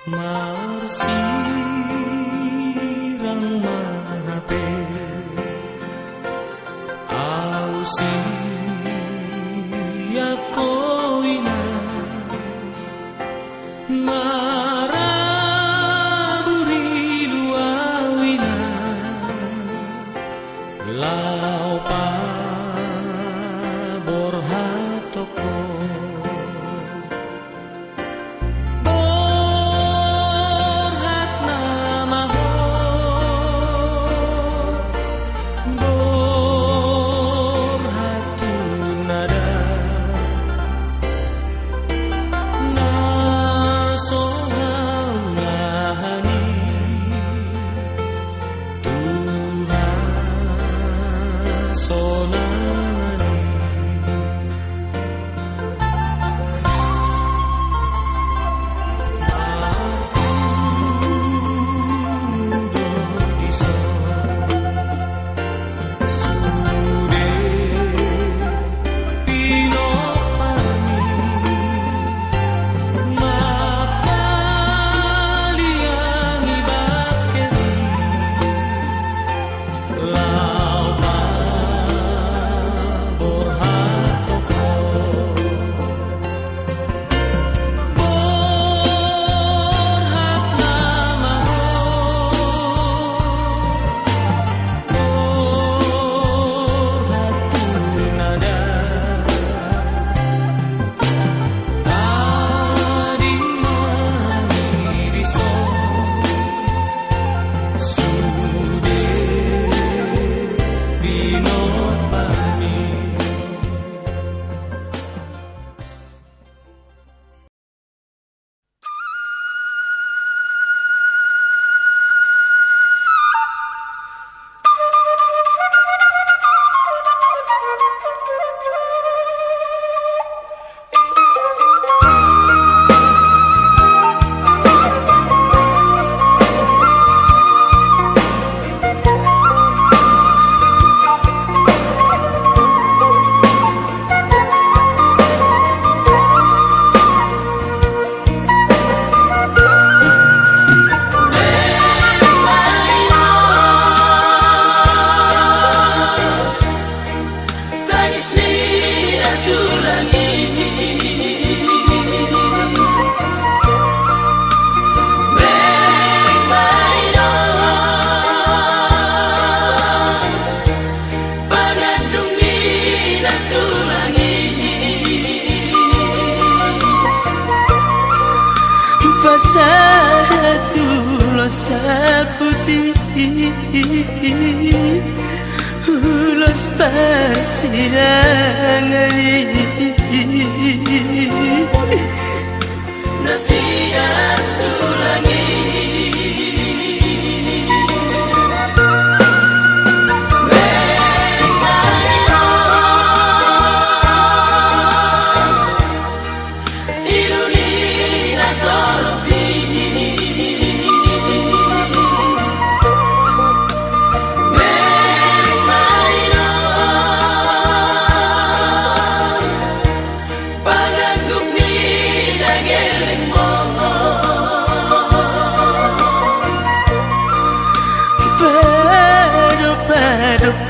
Marsirang mahape ausi yakoina maraburi luawina laupa borhatoko Putih ulos persidangan nasihat tulangi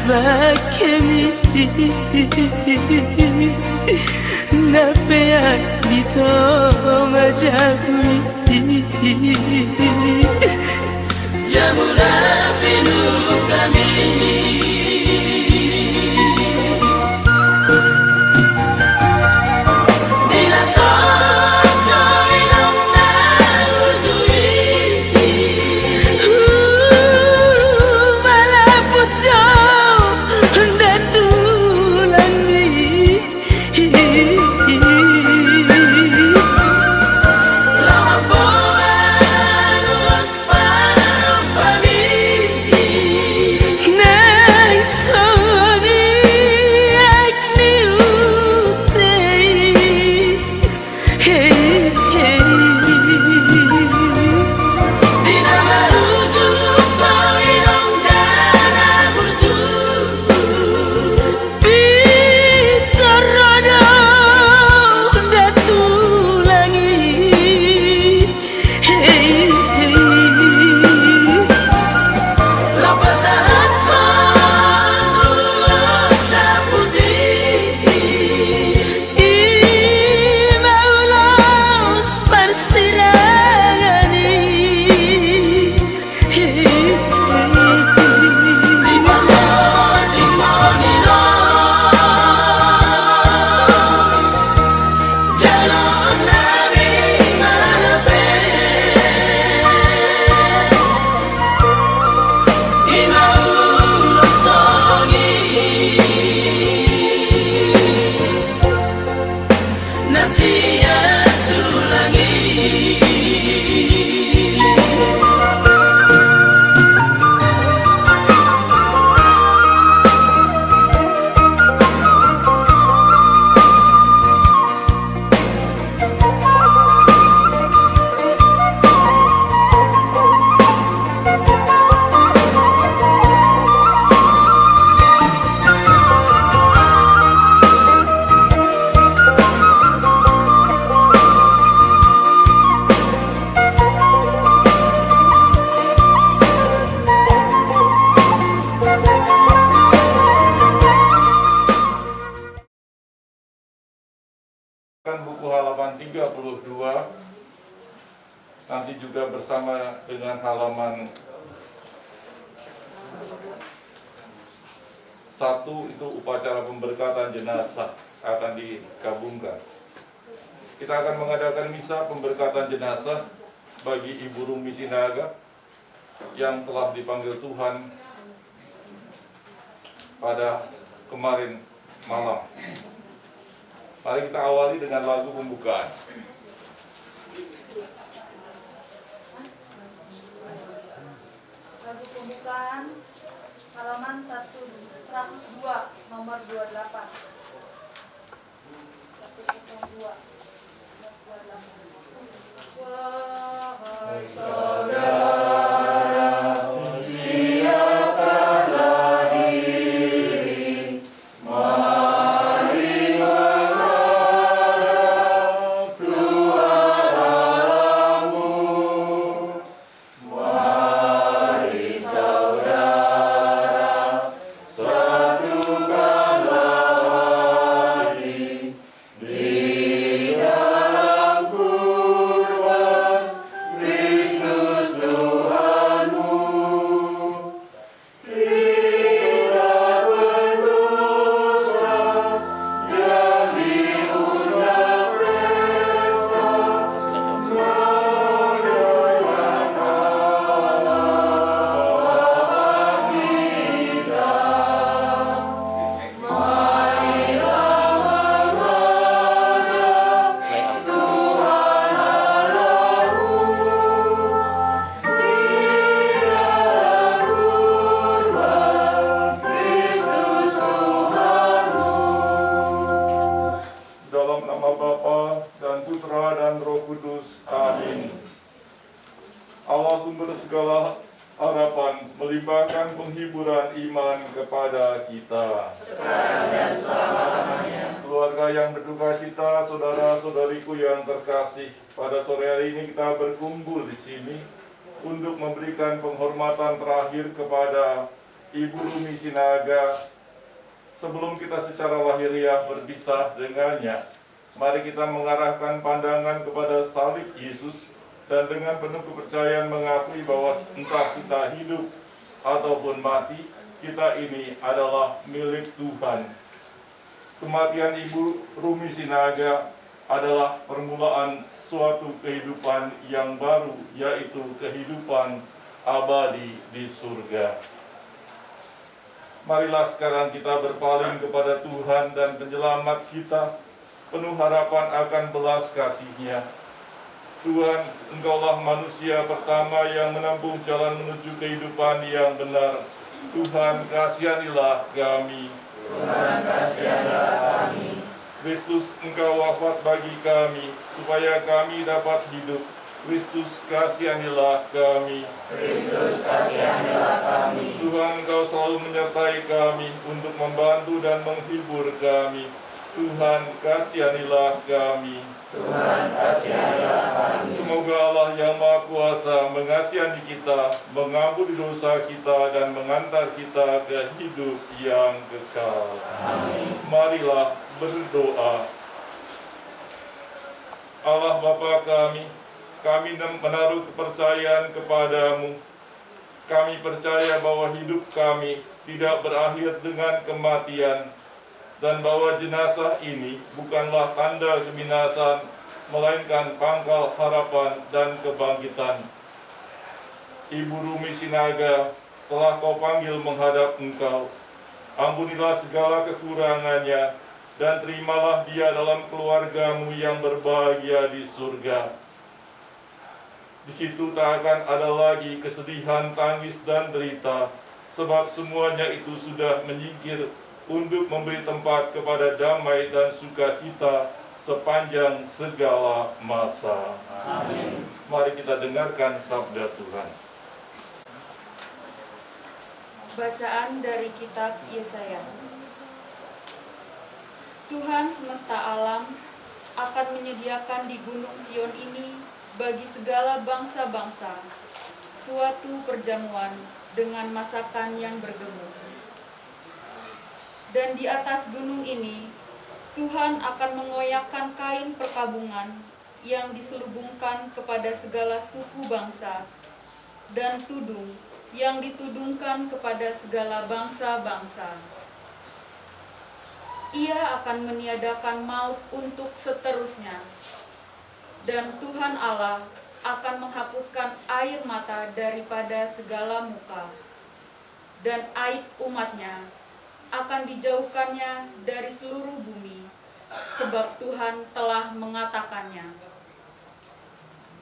bakemi napea dito majagui jamula pinu kami Buku halaman 32, nanti juga bersama dengan halaman 1 itu upacara pemberkatan jenazah akan digabungkan. Kita akan mengadakan misa pemberkatan jenazah bagi Ibu Rumi Sinaga yang telah dipanggil Tuhan pada kemarin malam. Mari kita awali dengan lagu pembukaan. Lagu pembukaan halaman 102 nomor 28. 102 Wahai saudara, siapkanlah diri, mari menghadap Tuhan Allahmu. Mari saudara, satukanlah hati di dalam kurban Kristus Tuhanmu. Kita berdosa yang diundang pesta menyayang Allah kita. Marilah menghadap Tuhan Allahmu di dalam kurban Kristus Tuhanmu. Dalam nama Bapa dan Putra dan Roh Kudus. Amin. Allah sumber segala harapan melimpahkan penghiburan iman kepada kita. Sekarang dan selama-lamanya. Keluarga yang berduka cita, saudara-saudariku yang terkasih, pada sore hari ini kita berkumpul di sini untuk memberikan penghormatan terakhir kepada Ibu Rumi Sinaga. Sebelum kita secara lahiriah berpisah dengannya, mari kita mengarahkan pandangan kepada salib Yesus dan dengan penuh kepercayaan mengakui bahwa entah kita hidup ataupun mati, kita ini adalah milik Tuhan. Kematian Ibu Rumi Sinaga adalah permulaan suatu kehidupan yang baru, yaitu kehidupan abadi di surga. Marilah sekarang kita berpaling kepada Tuhan dan Penyelamat kita, penuh harapan akan belas kasih-Nya. Tuhan, Engkaulah manusia pertama yang menempuh jalan menuju kehidupan yang benar. Tuhan, kasihanilah kami. Tuhan, kasihanilah kami. Kristus, Engkau wafat bagi kami, supaya kami dapat hidup. Kristus, kasihanilah kami. Kristus, kasihanilah kami. Tuhan, Engkau selalu menyertai kami untuk membantu dan menghibur kami. Tuhan, kasihanilah kami. Tuhan, kasihanilah kami. Semoga Allah yang Maha Kuasa mengasihani kita, mengampuni dosa kita, dan mengantar kita ke hidup yang kekal. Amin. Marilah berdoa. Allah Bapa kami menaruh kepercayaan kepadamu. Kami percaya bahwa hidup kami tidak berakhir dengan kematian, dan bahwa jenazah ini bukanlah tanda kebinasaan, melainkan pangkal harapan dan kebangkitan. Ibu Rumi Sinaga telah Kau panggil menghadap Engkau. Ampunilah segala kekurangannya, dan terimalah dia dalam keluarga-Mu yang berbahagia di surga. Di situ tak akan ada lagi kesedihan, tangis, dan derita, sebab semuanya itu sudah menyingkir untuk memberi tempat kepada damai dan sukacita sepanjang segala masa. Amin. Mari kita dengarkan sabda Tuhan. Bacaan dari kitab Yesaya. Tuhan semesta alam akan menyediakan di Gunung Sion ini bagi segala bangsa-bangsa suatu perjamuan dengan masakan yang bergemur. Dan di atas gunung ini Tuhan akan mengoyakkan kain perkabungan yang diselubungkan kepada segala suku bangsa, dan tudung yang ditudungkan kepada segala bangsa-bangsa. Ia akan meniadakan maut untuk seterusnya, dan Tuhan Allah akan menghapuskan air mata daripada segala muka, dan aib umatnya akan dijauhkannya dari seluruh bumi, sebab Tuhan telah mengatakannya.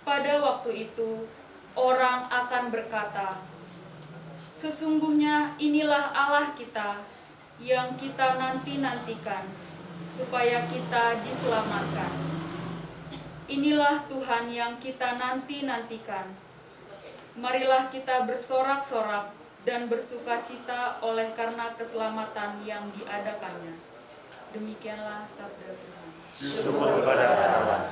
Pada waktu itu, orang akan berkata, "Sesungguhnya inilah Allah kita yang kita nanti-nantikan, supaya kita diselamatkan. Inilah Tuhan yang kita nanti-nantikan. Marilah kita bersorak-sorak dan bersukacita oleh karena keselamatan yang diadakannya." Demikianlah sabda Tuhan. Syukur kepada Allah.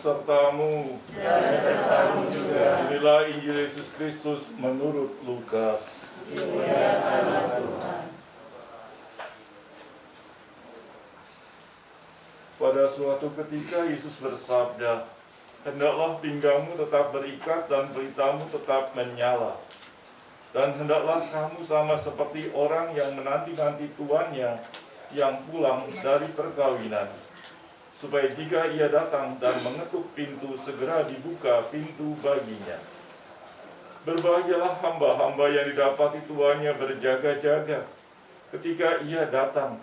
sertamu. Dan sertamu juga. Inilah Injil Yesus Kristus menurut Lukas. Dimuliakanlah Tuhan. Pada suatu ketika Yesus bersabda, "Hendaklah pinggangmu tetap berikat dan pelitamu tetap menyala. Dan hendaklah kamu sama seperti orang yang menanti-nanti tuannya yang pulang dari perkawinan, supaya jika ia datang dan mengetuk pintu, segera dibuka pintu baginya. Berbahagialah hamba-hamba yang didapati tuannya berjaga-jaga ketika ia datang.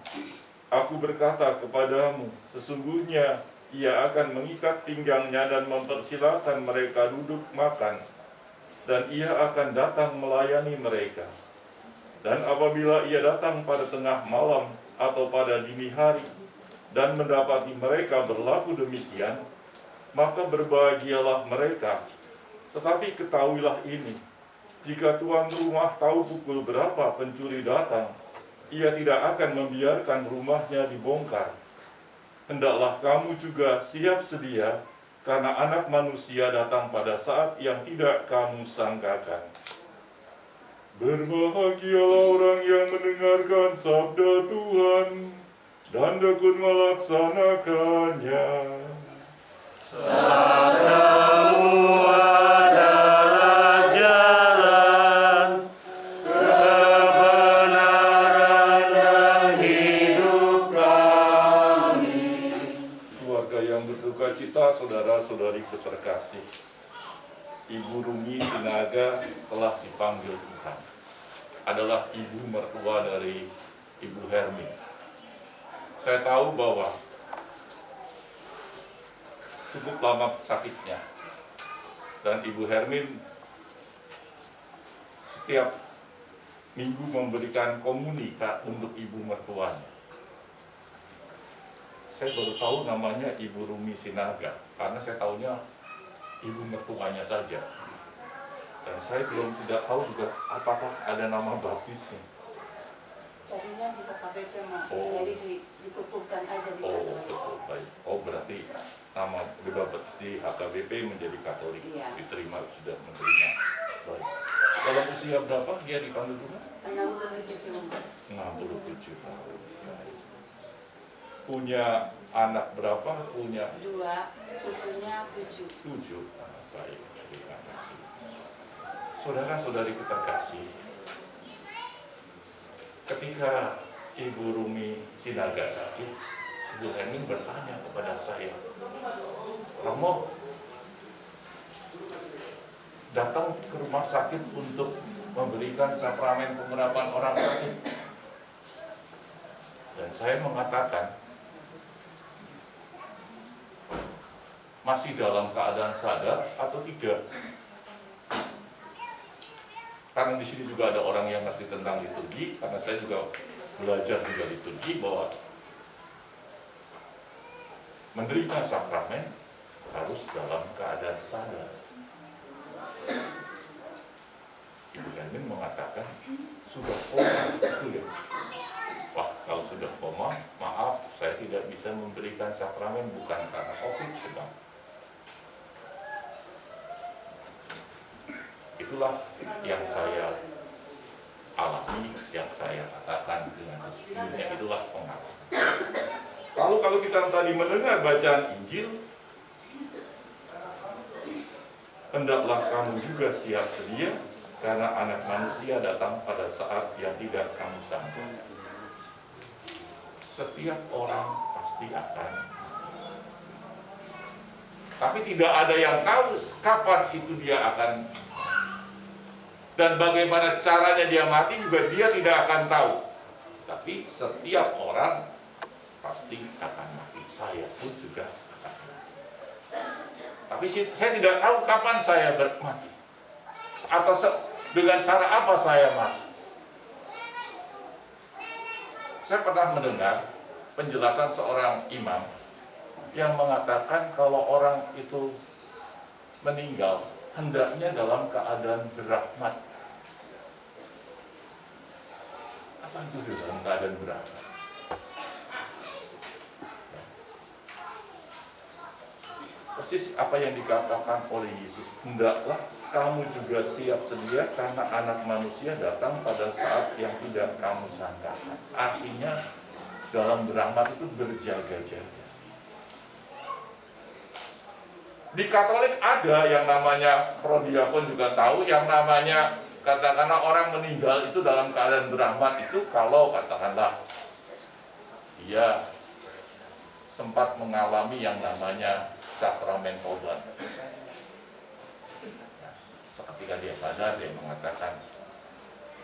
Aku berkata kepadamu, sesungguhnya ia akan mengikat pinggangnya dan mempersilahkan mereka duduk makan, dan ia akan datang melayani mereka. Dan apabila ia datang pada tengah malam atau pada dini hari, dan mendapati mereka berlaku demikian, maka berbahagialah mereka. Tetapi ketahuilah ini, jika tuan rumah tahu pukul berapa pencuri datang, ia tidak akan membiarkan rumahnya dibongkar. Hendaklah kamu juga siap sedia, karena Anak Manusia datang pada saat yang tidak kamu sangkakan. Berbahagialah orang yang mendengarkan sabda Tuhan dan tekun melaksanakannya. Sabdamu adalah jalan kebenaran dan hidup kami. Keluarga yang berduka cita, saudara-saudari terkasih, Ibu Rumi Sinaga telah dipanggil Tuhan. Adalah ibu mertua dari Ibu Hermin. Saya tahu bahwa cukup lama sakitnya, dan Ibu Hermin setiap minggu memberikan komuni untuk ibu mertuanya. Saya baru tahu namanya Ibu Rumi Sinaga, karena saya tahunya ibu mertuanya saja. Dan saya tidak tahu juga apakah ada nama baptisnya. Tadinya di KBP, Mak. Oh. Jadi dikutupkan aja di Oh, KBP. betul, baik. Oh, berarti nama dibaptis di HKBP menjadi Katolik, Iya. diterima, sudah menerima. Baik. Dalam usia berapa dia dipanggil Tuhan? 67. 67 tahun. Baik. Punya anak berapa? Punya 2, cucunya 7. 7. Baik, terima kasih. Saudara-saudari terkasih, ketika Ibu Rumi Sinaga sakit, Ibu Hermin bertanya kepada saya, "Romo, datang ke rumah sakit untuk memberikan sakramen pengurapan orang sakit. Dan saya mengatakan, masih dalam keadaan sadar atau tidak? Karena di sini juga ada orang yang ngerti tentang liturgi, karena saya juga belajar juga liturgi, bahwa menerima sakramen harus dalam keadaan sadar. Ibu Henmin mengatakan sudah koma, itu ya. Wah, kalau sudah koma, maaf, saya tidak bisa memberikan sakramen, bukan karena COVID sedang. Itulah yang saya alami, yang saya katakan dengan sesungguhnya, itulah pengalaman. Lalu kalau kita tadi mendengar bacaan Injil, hendaklah kamu juga siap sedia, karena anak manusia datang pada saat yang tidak kamu sangka. Setiap orang pasti akan, tapi tidak ada yang tahu kapan itu dia akan, dan bagaimana caranya dia mati juga dia tidak akan tahu. Tapi setiap orang pasti akan mati. Saya pun juga akan mati. Tapi saya tidak tahu kapan saya mati, atau dengan cara apa saya mati. Saya pernah mendengar penjelasan seorang imam yang mengatakan kalau orang itu meninggal hendaknya dalam keadaan berahmat. Apa itu dalam keadaan berahmat? Persis apa yang dikatakan oleh Yesus, hendaklah kamu juga siap sedia karena anak manusia datang pada saat yang tidak kamu sangkakan. Artinya dalam berahmat itu berjaga-jaga. Di Katolik ada yang namanya prodiakon, juga tahu yang namanya katakanlah orang meninggal itu dalam keadaan berahmat itu kalau katakanlah dia sempat mengalami yang namanya sakramen tobat. Ketika dia sadar, dia mengatakan,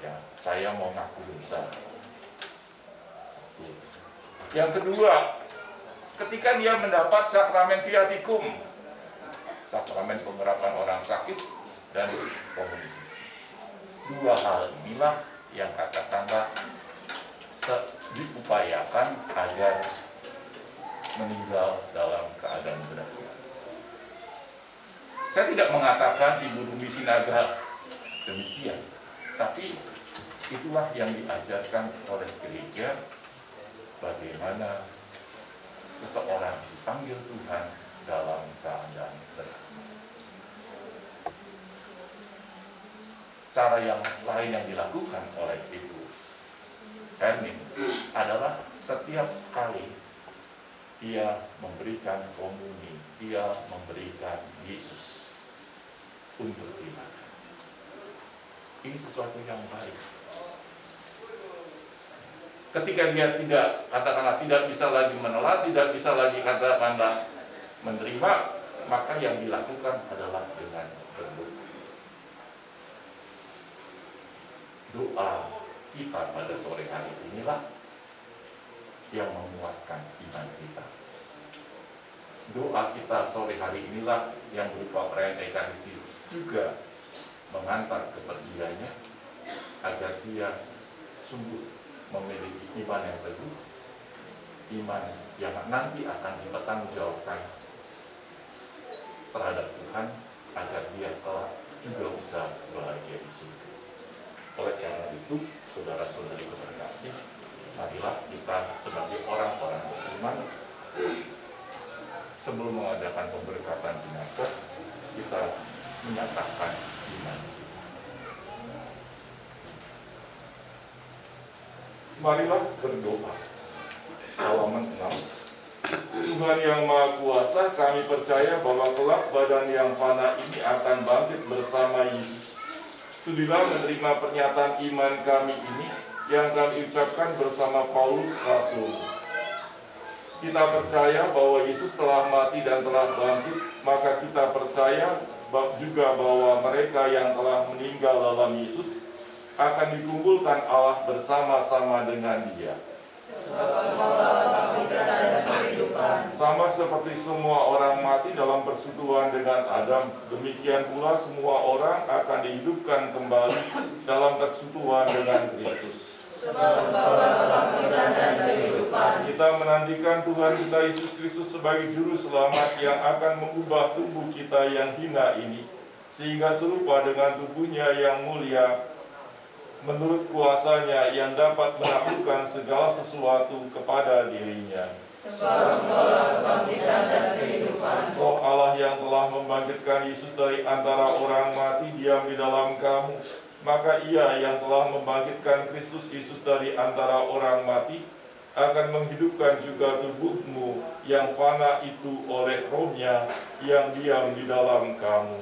ya saya mau ngaku dosa. Yang kedua, ketika dia mendapat sakramen viaticum, sakramen pengurapan orang sakit dan komunikasi. Dua hal inilah yang katakanlah diupayakan agar meninggal dalam keadaan berahmat. Saya tidak mengatakan Ibu Rumi Sinaga demikian, tapi itulah yang diajarkan oleh gereja, bagaimana seseorang dipanggil Tuhan dalam keadaan berahmat. Cara yang lain yang dilakukan oleh Ibu Henmin adalah setiap kali dia memberikan komuni, dia memberikan Yesus untuk dimakan. Ini sesuatu yang baik. Ketika dia tidak, katakanlah tidak bisa lagi menolak, tidak bisa lagi katakanlah menerima, maka yang dilakukan adalah dengan berdoa. Doa kita pada sore hari inilah yang menguatkan iman kita. Doa kita sore hari inilah yang berupa perayaan Ekaristi juga mengantar kepergiannya agar dia sungguh memiliki iman yang teguh, iman yang nanti akan dipertanggungjawabkan terhadap Tuhan agar dia kelak juga bisa bahagia di surga. Oleh karena itu, saudara-saudari terkasih, marilah kita sebagai orang-orang beriman sebelum mengadakan pemberkatan jenazah, kita menyatakan iman. Marilah berdoa. Halaman 6. Tuhan yang Maha Kuasa, kami percaya bahwa kelak badan yang fana ini akan bangkit bersama Yesus. Sudilah menerima pernyataan iman kami ini yang kami ucapkan bersama Paulus Rasul. Kita percaya bahwa Yesus telah mati dan telah bangkit, maka kita percaya juga bahwa mereka yang telah meninggal dalam Yesus akan dikumpulkan Allah bersama-sama dengan Dia. Sama seperti semua orang mati dalam persekutuan dengan Adam, demikian pula semua orang akan dihidupkan kembali dalam persekutuan dengan Kristus. Kita menantikan Tuhan kita Yesus Kristus sebagai juru selamat yang akan mengubah tubuh kita yang hina ini sehingga serupa dengan tubuhnya yang mulia menurut kuasanya yang dapat menaklukkan segala sesuatu kepada dirinya. Oh Allah yang telah membangkitkan Yesus dari antara orang mati diam di dalam kamu, maka Ia yang telah membangkitkan Kristus Yesus dari antara orang mati akan menghidupkan juga tubuhmu yang fana itu oleh Roh-Nya yang diam di dalam kamu.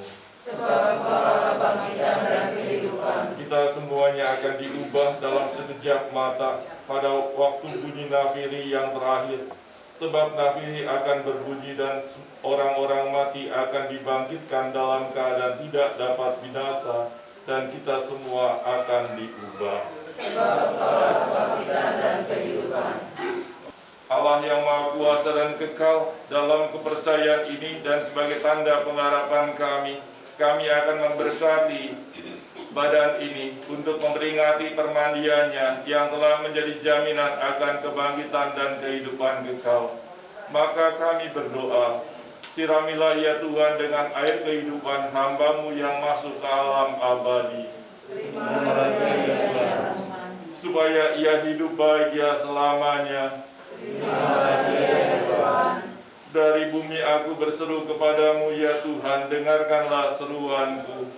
Kita semuanya akan diubah dalam sekejap mata pada waktu bunyi nafiri yang terakhir. Sebab nafiri akan berbunyi dan orang-orang mati akan dibangkitkan dalam keadaan tidak dapat binasa, dan kita semua akan diubah. Allah yang Maha Kuasa dan kekal, dalam kepercayaan ini dan sebagai tanda pengharapan kami akan memberkati badan ini untuk memperingati permandiannya yang telah menjadi jaminan akan kebangkitan dan kehidupan kekal. Maka kami berdoa, siramilah ya Tuhan dengan air kehidupan hamba-Mu yang masuk ke alam abadi, supaya ia hidup bahagia selamanya. Dari bumi aku berseru kepadamu ya Tuhan, dengarkanlah seruanku.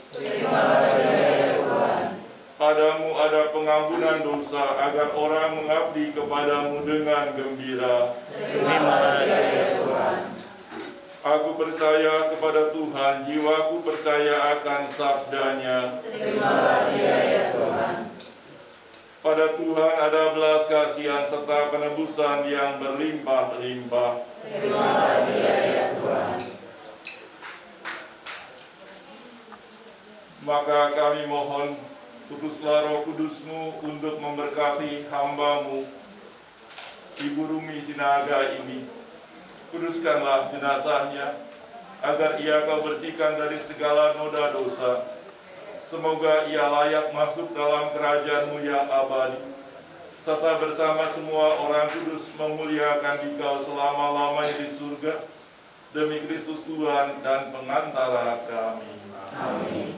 Padamu ada pengampunan dosa, agar orang mengabdi kepadamu dengan gembira. Aku percaya kepada Tuhan, jiwaku percaya akan sabdanya. Pada Tuhan ada belas kasihan serta penebusan yang berlimpah-limpah. Maka kami mohon, putuslah Roh Kudus-Mu untuk memberkati hamba-Mu, Ibu Rumi Sinaga ini. Kuduskanlah jenazahnya, agar ia Kau bersihkan dari segala noda dosa. Semoga ia layak masuk dalam kerajaan-Mu yang abadi, serta bersama semua orang kudus memuliakan Dikau selama-lamanya di surga, demi Kristus Tuhan dan pengantara kami. Amin.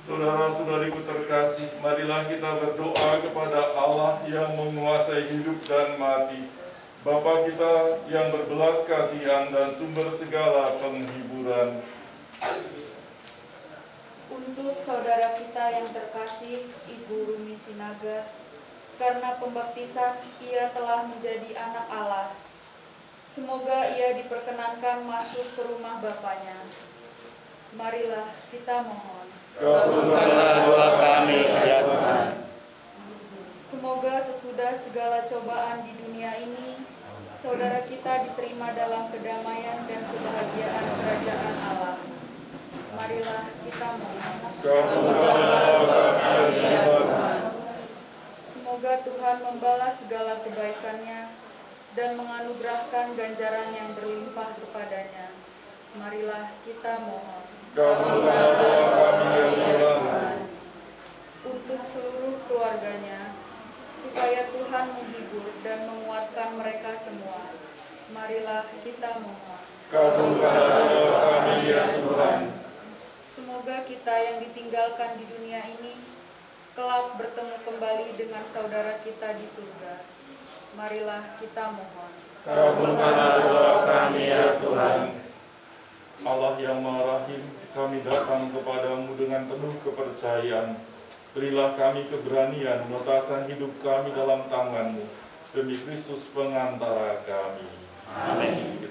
Saudara-saudariku terkasih, marilah kita berdoa kepada Allah yang menguasai hidup dan mati, Bapa kita yang berbelas kasihan dan sumber segala penghiburan. Untuk saudara kita yang terkasih, Ibu Rumi Sinaga, karena pembaptisan ia telah menjadi anak Allah. Semoga ia diperkenankan masuk ke rumah Bapaknya. Marilah kita mohon. Kabulkanlah doa kami, ya Tuhan. Semoga sesudah segala cobaan di dunia ini, saudara kita diterima dalam kedamaian dan kebahagiaan kerajaan Allah. Marilah kita mohon. Kabulkanlah doa kami, ya Tuhan. Semoga Tuhan membalas segala kebaikannya dan menganugerahkan ganjaran yang berlimpah kepadanya. Marilah kita mohon. Kabulkanlah doa kami, ya Tuhan. Untuk seluruh keluarganya, supaya Tuhan menghibur dan menguatkan mereka semua. Marilah kita mohon. Kabulkanlah doa kami, ya Tuhan. Semoga kelak bertemu kembali dengan saudara kita di surga. Marilah kita mohon. Kabulkanlah doa kami ya Tuhan. Allah yang Maha Rahim, kami datang kepadamu dengan penuh kepercayaan. Berilah kami keberanian meletakkan hidup kami dalam tangan-Mu, demi Kristus pengantara kami. Amin.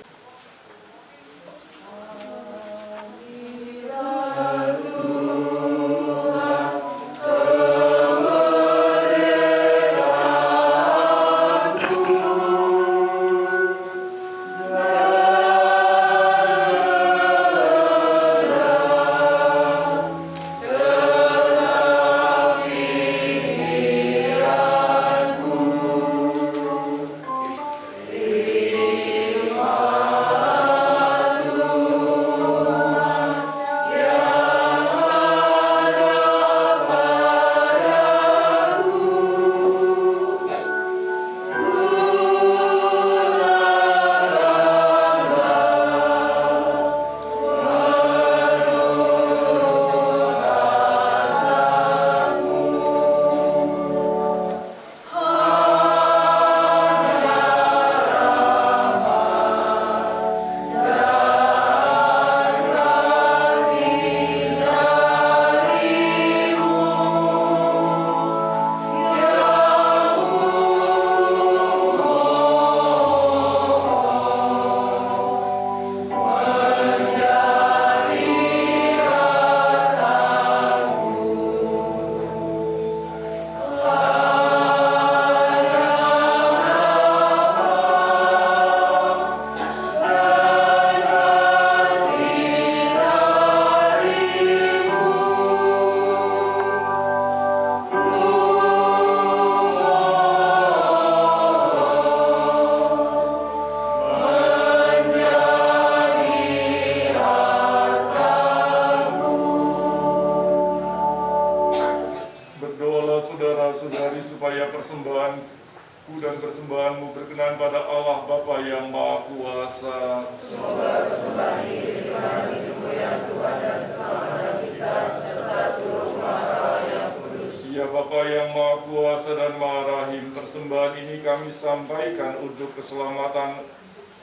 saudara-saudari supaya persembahanku dan persembahanmu berkenan pada Allah Bapa yang Maha Kuasa. Semoga persembahan ini diterima di kemuliaan Tuhan dan keselamatan kita serta seluruh umat Allah yang kudus. Ya Bapa yang Maha Kuasa dan Maha Rahim, persembahan ini kami sampaikan untuk keselamatan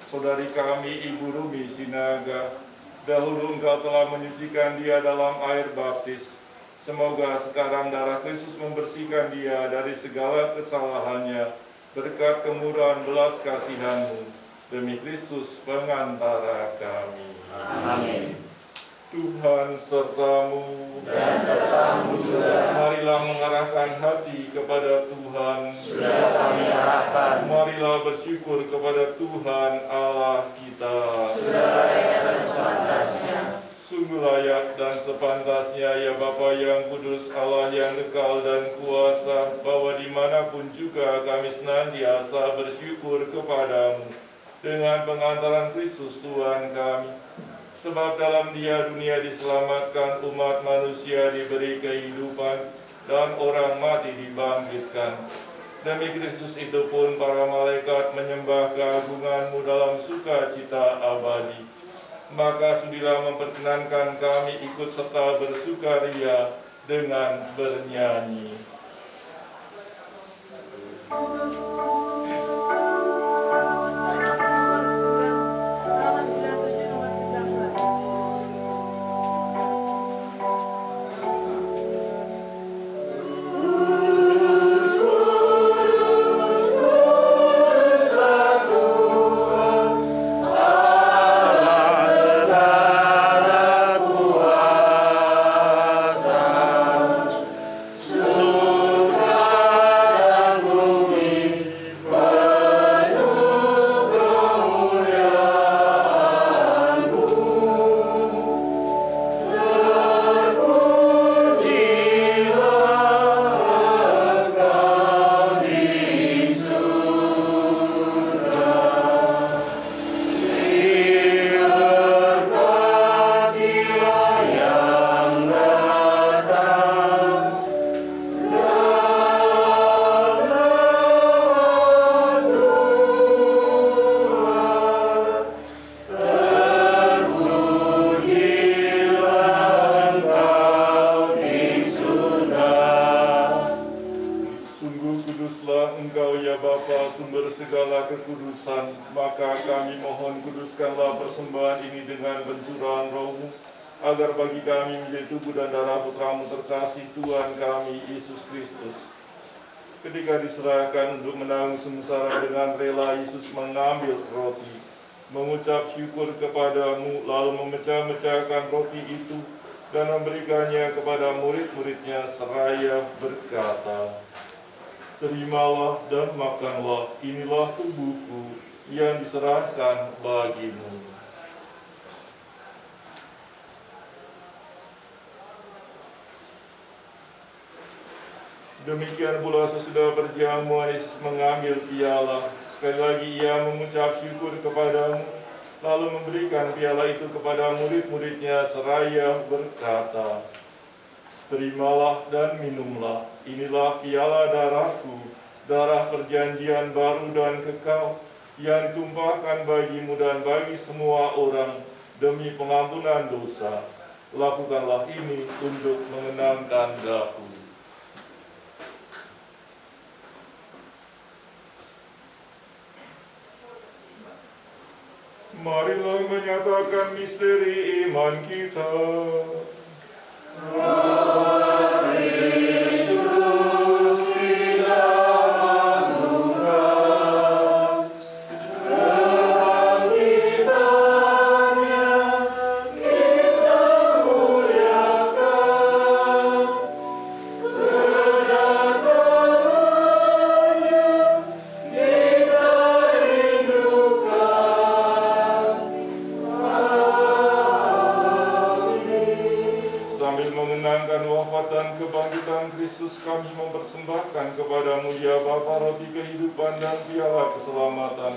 saudari kami Ibu Rumi Sinaga. Dahulu Engkau telah menyucikan dia dalam air baptis. Semoga sekarang darah Kristus membersihkan dia dari segala kesalahannya berkat kemurahan belas kasihan-Mu. Demi Kristus pengantara kami. Amin. Tuhan sertamu. Dan sertamu juga. Marilah mengarahkan hati kepada Tuhan. Sudah kami arahkan. Marilah bersyukur kepada Tuhan Allah kita. Sudah layak dan sepantasnya. Sungguh layak dan sepantasnya ya Bapa yang kudus, Allah yang kekal dan kuasa, bahwa dimanapun juga kami senantiasa bersyukur kepadamu dengan pengantaran Kristus Tuhan kami. Sebab dalam dia dunia diselamatkan, umat manusia diberi kehidupan, dan orang mati dibangkitkan. Demi Kristus itu pun para malaikat menyembah keagungan-Mu dalam sukacita abadi. Maka sudilah memperkenankan kami ikut serta bersukaria dengan bernyanyi. Bapa, sumber segala kekudusan, maka kami mohon kuduskanlah persembahan ini dengan pencurahan Roh-Mu, agar bagi kami menjadi tubuh dan darah Putra-Mu terkasih Tuhan kami, Yesus Kristus. Ketika diserahkan untuk menanggung sengsara dengan rela, Yesus mengambil roti, mengucap syukur kepadamu, lalu memecah-mecahkan roti itu dan memberikannya kepada murid-muridnya seraya berkata, "Terimalah dan makanlah, inilah tubuhku yang diserahkan bagimu." Demikian pula sesudah berjamuan, Yesus mengambil piala. Sekali lagi ia mengucap syukur kepadamu, lalu memberikan piala itu kepada murid-muridnya seraya berkata, "Terimalah dan minumlah, inilah piala darahku, darah perjanjian baru dan kekal, yang ditumpahkan bagimu dan bagi semua orang demi pengampunan dosa. Lakukanlah ini untuk mengenangkan aku." Marilah menyatakan misteri iman kita. Kristus, kami mempersembahkan kepadamu ya Bapa roti kehidupan dan piala keselamatan.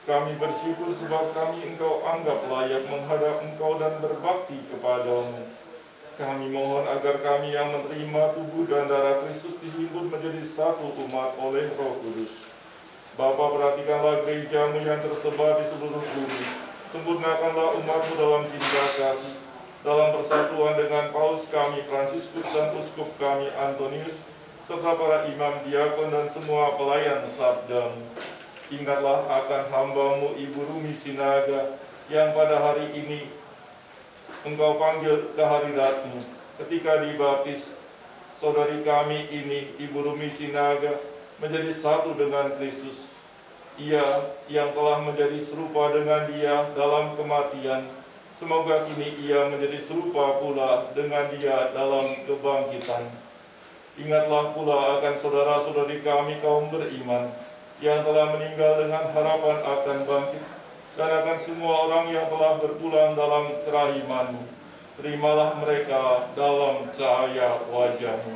Kami bersyukur sebab kami Engkau anggap layak menghadap Engkau dan berbakti kepadamu. Kami mohon agar kami yang menerima tubuh dan darah Kristus dihimpun menjadi satu umat oleh Roh Kudus. Bapa, perhatikanlah gerejamu yang tersebar di seluruh bumi. Sempurnakanlah umatmu dalam cinta kasih, dalam persatuan dengan Paus kami Fransiskus dan uskup kami Antonius, serta para imam, diakon dan semua pelayan sabdamu. Ingatlah akan hambamu Ibu Rumi Sinaga yang pada hari ini Engkau panggil ke hadiratmu. Ketika dibaptis, saudari kami ini Ibu Rumi Sinaga menjadi satu dengan Kristus. Ia yang telah menjadi serupa dengan Dia dalam kematian, semoga kini ia menjadi serupa pula dengan Dia dalam kebangkitan. Ingatlah pula akan saudara-saudari kami kaum beriman yang telah meninggal dengan harapan akan bangkit, dan akan semua orang yang telah berpulang dalam kerahiman-Mu. Terimalah mereka dalam cahaya wajah-Mu.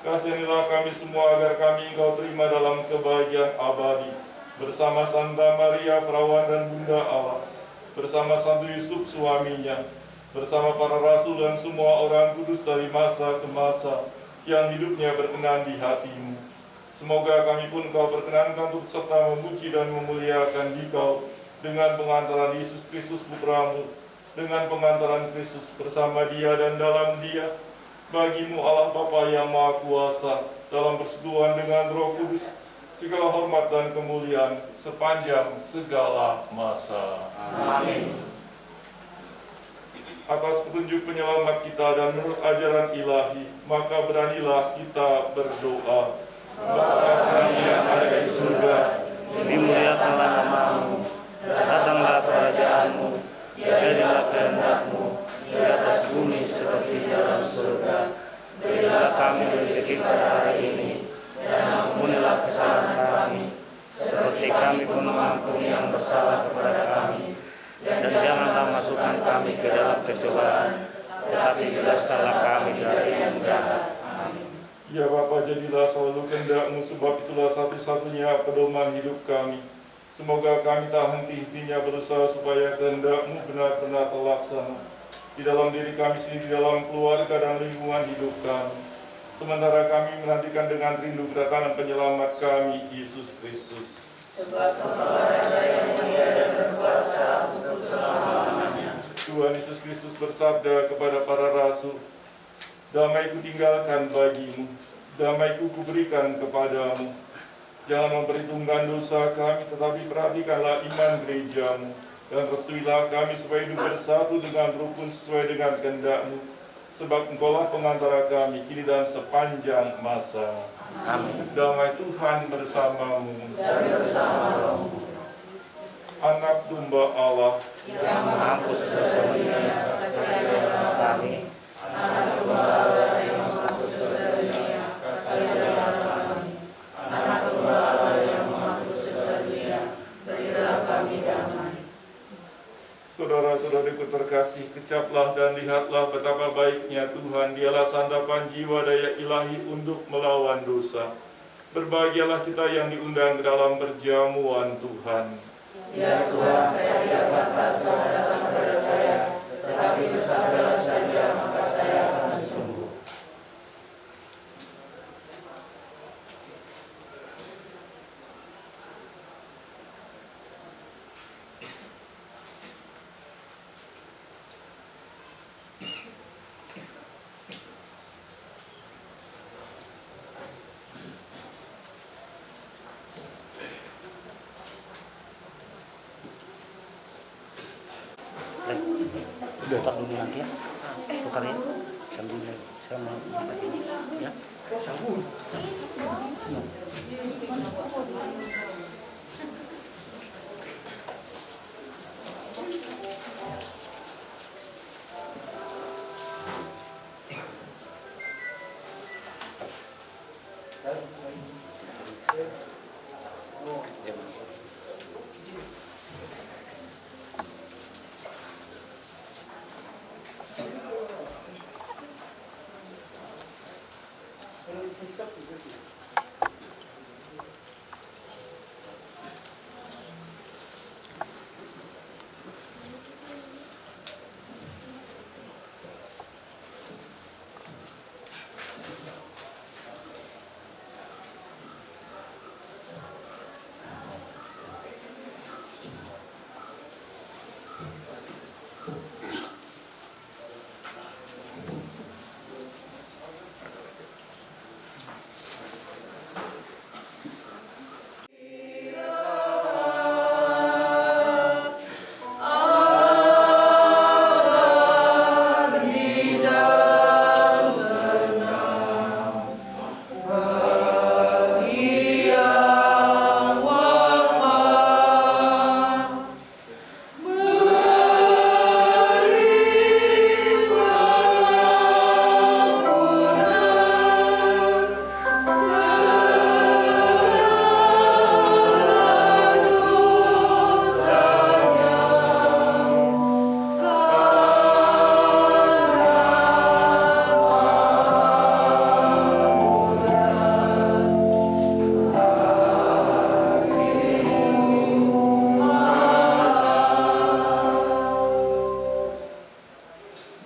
Kasihanilah kami semua agar kami Engkau terima dalam kebahagiaan abadi, bersama Santa Maria Perawan dan Bunda Allah, bersama Santo Yusuf suaminya, bersama para rasul dan semua orang kudus dari masa ke masa yang hidupnya berkenan di hati-Mu. Semoga kami pun Kau perkenankan untuk serta memuji dan memuliakan Dikau dengan pengantaran Yesus Kristus Putra-Mu, dengan pengantaran Kristus bersama Dia dan dalam Dia, bagi-Mu Allah Bapa yang Maha Kuasa, dalam persekutuan dengan Roh Kudus, segala hormat dan kemuliaan sepanjang segala masa. Amin. Atas petunjuk penyelamat kita dan menurut ajaran ilahi, maka beranilah kita berdoa. Bapa kami yang ada di surga, Dimuliakanlah nama-Mu, datanglah kerajaan-Mu, jadilah kehendak-Mu di atas bumi seperti di dalam surga. Berilah kami rezeki pada hari ini, dan ampunilah kesalahan kami, seperti kami pun mengampuni yang bersalah kepada kami. Dan janganlah masukkan kami ke dalam pencobaan, tetapi bebaskanlah kami dari yang jahat. Amin. Ya Bapa, jadilah selalu kehendak-Mu, sebab itulah satu-satunya pedoman hidup kami. Semoga kami tak henti-hentinya berusaha supaya kehendak-Mu benar-benar terlaksana di dalam diri kami sendiri, di dalam keluarga dan lingkungan hidup kami. Sementara kami menantikan dengan rindu kedatangan penyelamat kami, Yesus Kristus. Sebab Engkau Raja yang mulia dan berkuasa untuk selama-lamanya. Tuhan Yesus Kristus bersabda kepada para rasul, "Damai ku tinggalkan bagimu, damai ku kuberikan kepadamu. Jangan memperhitungkan dosa kami, tetapi perhatikanlah iman gerejamu. Dan restuilah kami supaya hidup bersatu dengan rukun sesuai dengan kehendak-Mu. Sebab Engkaulah pengantara kami, kini dan sepanjang masa. Amin. Damai Tuhan bersamamu. Anak domba Allah Yang menghapus dosa dunia, kasihanilah kami. Anak domba Allah yang menghapus dosa dunia, kasihanilah kami. Anak domba Allah yang menghapus dosa dunia, berilah kami damai. Saudara-saudariku terkasih, kecaplah dan lihatlah betapa baiknya Tuhan. Dialah santapan jiwa daya ilahi untuk melawan dosa. Berbahagialah kita yang diundang ke dalam perjamuan Tuhan. Ya Tuhan, saya tidak pantas Kau datang kepada saya, tetapi bersabdalah saja, maka saya akan sembuh. Letak dulu nanti ya, tukar ya, sambil saya mau ya.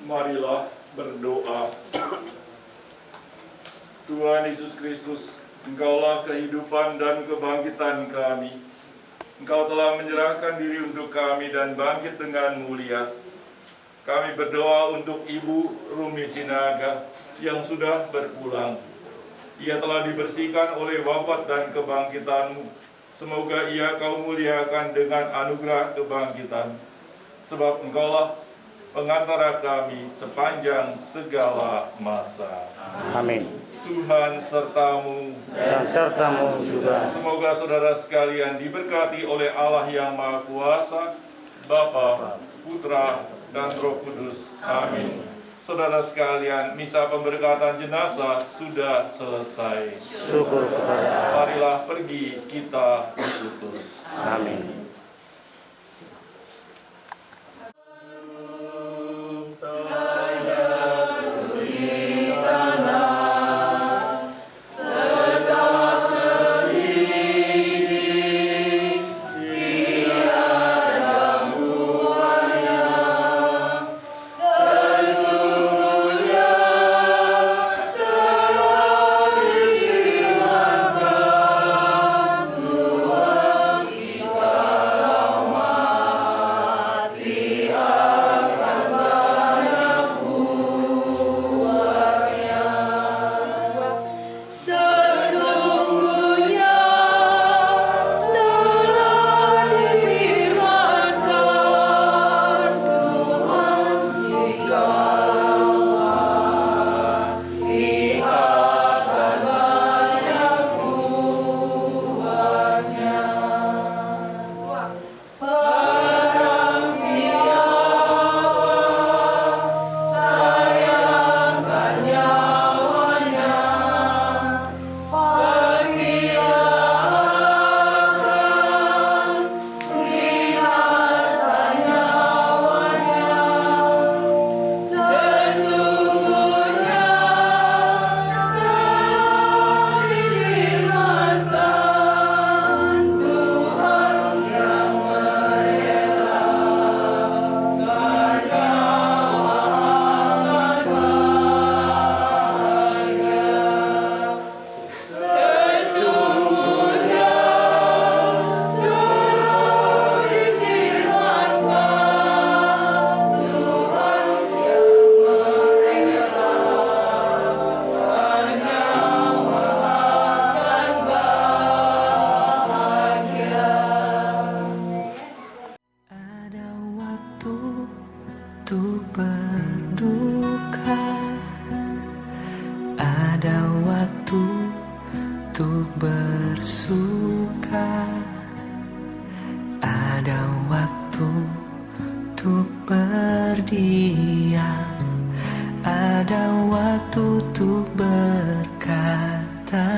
Marilah berdoa. Tuhan Yesus Kristus, Engkaulah kehidupan dan kebangkitan kami. Engkau telah menyerahkan diri untuk kami dan bangkit dengan mulia. Kami berdoa untuk Ibu Rumi Sinaga yang sudah berpulang. Ia telah dibersihkan oleh wafat dan kebangkitan-Mu. Semoga ia Kau muliakan dengan anugerah kebangkitan. Sebab Engkaulah pengantara kami sepanjang segala masa. Amin. Tuhan sertamu. Dan sertamu juga. Semoga saudara sekalian diberkati oleh Allah yang Maha Kuasa, Bapa, Putra, dan Roh Kudus. Amin. Saudara sekalian, misa pemberkatan jenazah sudah selesai. Syukur kepada Allah. Marilah pergi, kita diutus. Amin. Tuhan kita suka, ada waktu untuk berdiam, ada waktu untuk berkata.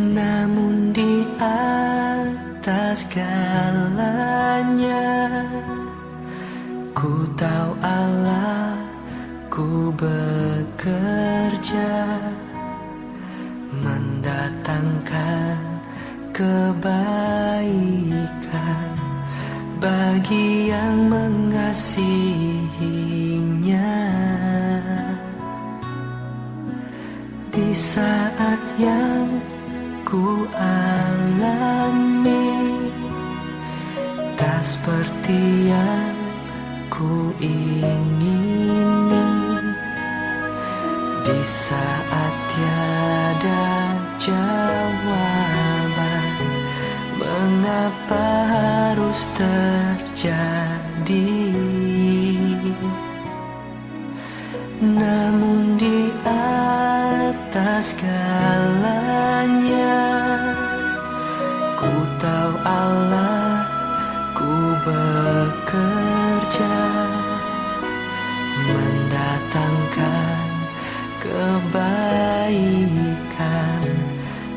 Namun di atas segalanya, ku tahu Allah, ku bekerja mendatangkan kebaikan bagi yang mengasihinya. Di saat yang ku alami tak seperti yang ku ingini, di saat tiada jawaban, mengapa harus terjadi? Namun di atas segalanya, ku tahu Allah, ku bekerja mendatangkan kebaikan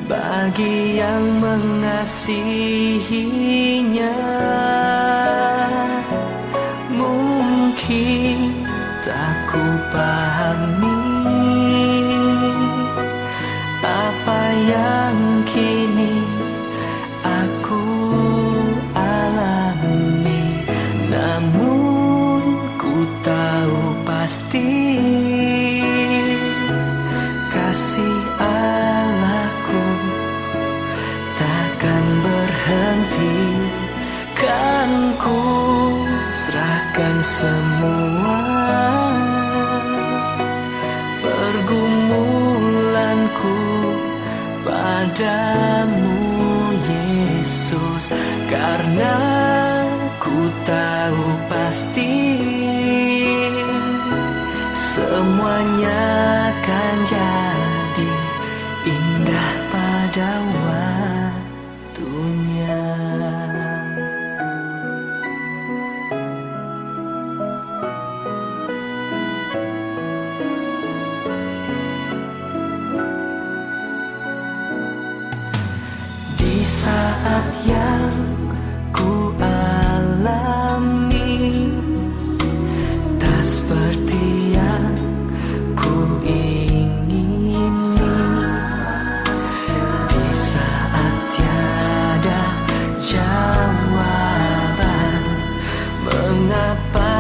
bagi yang mengasihinya. Mungkin tak ku pahami apa yang kini aku alami, namun ku tahu pasti kasih Allahku takkan berhenti. Kan ku serahkan semua pergumulanku padamu, Yesus, karena ku tahu pasti semuanya akan jadi indah pada waktunya. Di saat yang ku alami tak seperti yang ku ingini, di saat tiada jawaban, mengapa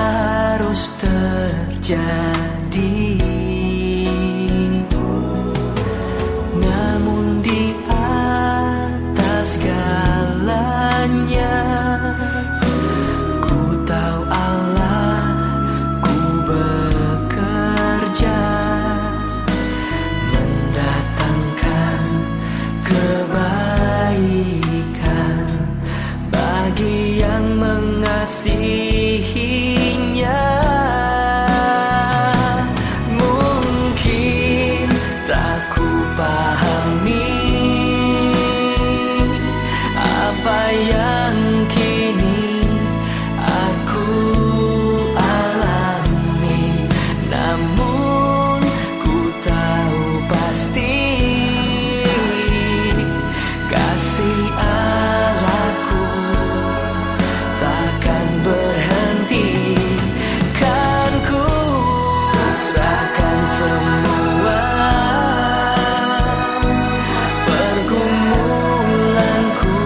harus terjadi? Namun di atas segalanya, ku tahu Allah, ku bekerja mendatangkan kebaikan bagi yang mengasihinya. Mungkin tak ku pahami apa yang kini aku alami, namun ku tahu pasti kasih Allahku takkan berhenti. Kan ku serahkan semua pergumulanku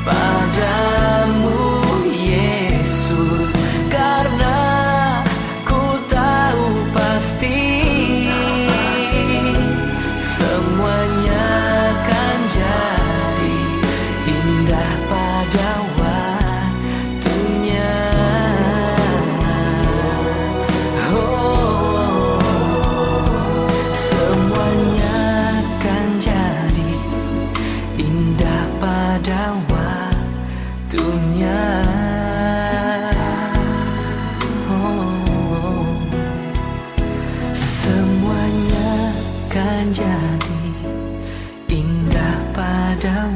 padamu, Yesus, karena ku tahu pasti semuanya akan jadi indah pada waktunya. Oh, semuanya akan jadi indah pada waktunya. Oh, semuanya akan jadi indah pada